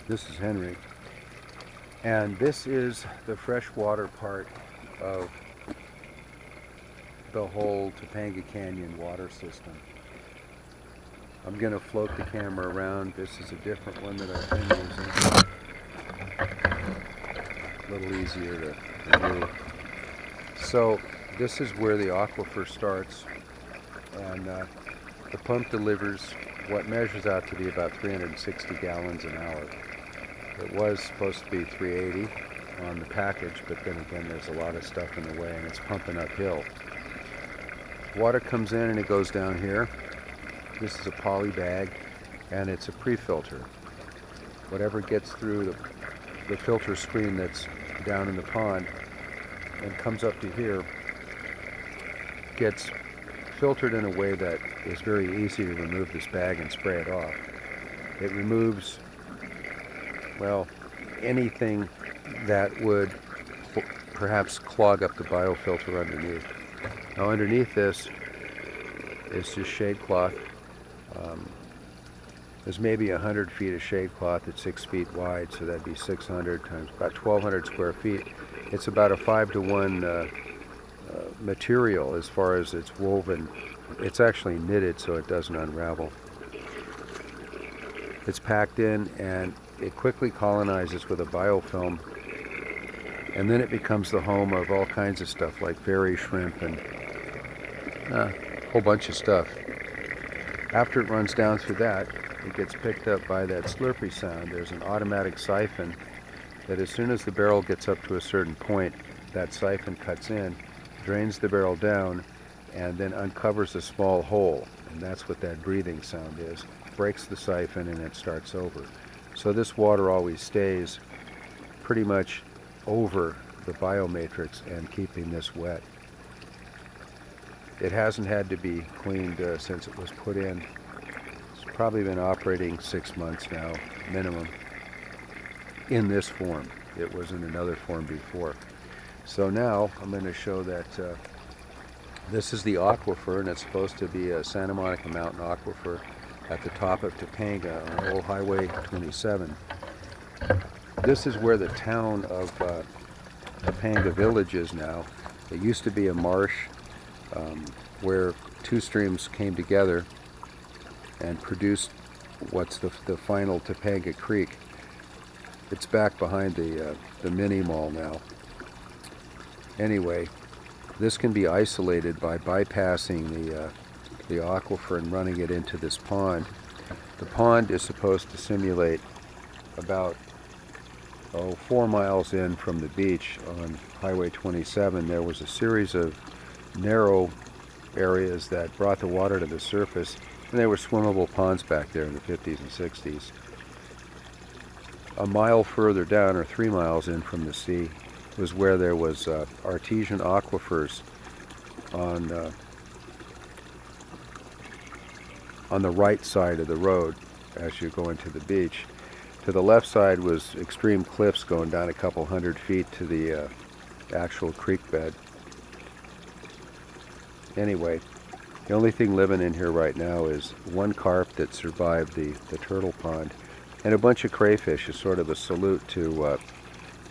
This is Henry. And this is the freshwater part of the whole Topanga Canyon water system. I'm going to float the camera around. This is a different one that I've been using. A little easier to move. So this is where the aquifer starts, and the pump delivers what measures out to be about 360 gallons an hour. It was supposed to be 380 on the package, but then again there's a lot of stuff in the way and it's pumping uphill. Water comes in and it goes down here. This is a poly bag and it's a pre-filter. Whatever gets through the filter screen that's down in the pond and comes up to here gets filtered in a way that is very easy to remove this bag and spray it off. It removes, well, anything that would perhaps clog up the biofilter underneath. Now underneath this is just shade cloth. There's maybe 100 feet of shade cloth at 6 feet wide, so that'd be 600 times about 1,200 square feet. It's about a 5-to-1 material as far as it's woven. It's actually knitted so it doesn't unravel. It's packed in and it quickly colonizes with a biofilm, and then it becomes the home of all kinds of stuff like fairy shrimp and a whole bunch of stuff. After it runs down through that, it gets picked up by that slurpy sound. There's an automatic siphon that as soon as the barrel gets up to a certain point, that siphon cuts in, drains the barrel down, and then uncovers a small hole. And that's what that breathing sound is. Breaks the siphon and it starts over. So this water always stays pretty much over the biomatrix and keeping this wet. It hasn't had to be cleaned since it was put in. It's probably been operating 6 months now, minimum, in this form. It was in another form before. So now I'm going to show that this is the aquifer, and it's supposed to be a Santa Monica Mountain aquifer at the top of Topanga on Old Highway 27. This is where the town of Topanga Village is now. It used to be a marsh where two streams came together and produced what's the final Topanga Creek. It's back behind the mini mall now. Anyway, this can be isolated by bypassing the aquifer and running it into this pond. The pond is supposed to simulate about 4 miles in from the beach on Highway 27. There was a series of narrow areas that brought the water to the surface, and there were swimmable ponds back there in the 50s and 60s. A mile further down, or 3 miles in from the sea, was where there was artesian aquifers on the right side of the road as you go into the beach. To the left side was extreme cliffs going down a couple 100 feet to the actual creek bed. Anyway, the only thing living in here right now is one carp that survived the turtle pond, and a bunch of crayfish is sort of a salute to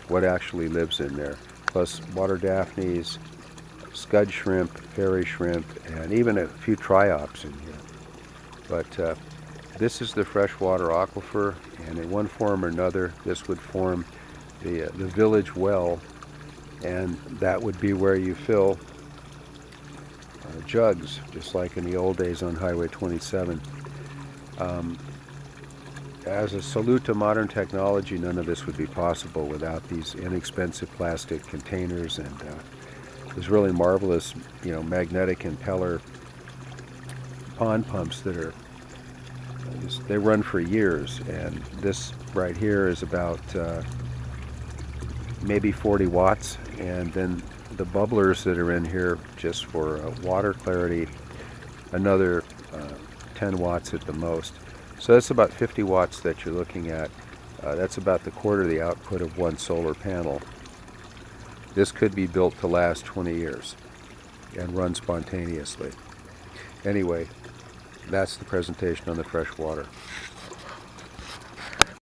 what actually lives in there, plus water daphnes, scud shrimp, fairy shrimp, and even a few triops in here. But this is the freshwater aquifer, and in one form or another this would form the village well, and that would be where you fill jugs, just like in the old days on Highway 27. As a salute to modern technology, none of this would be possible without these inexpensive plastic containers and these really marvelous, magnetic impeller pond pumps that are they run for years. And this right here is about maybe 40 watts, and then the bubblers that are in here just for water clarity, another 10 watts at the most. So that's about 50 watts that you're looking at. That's about the quarter of the output of one solar panel. This could be built to last 20 years and run spontaneously. Anyway, that's the presentation on the fresh water.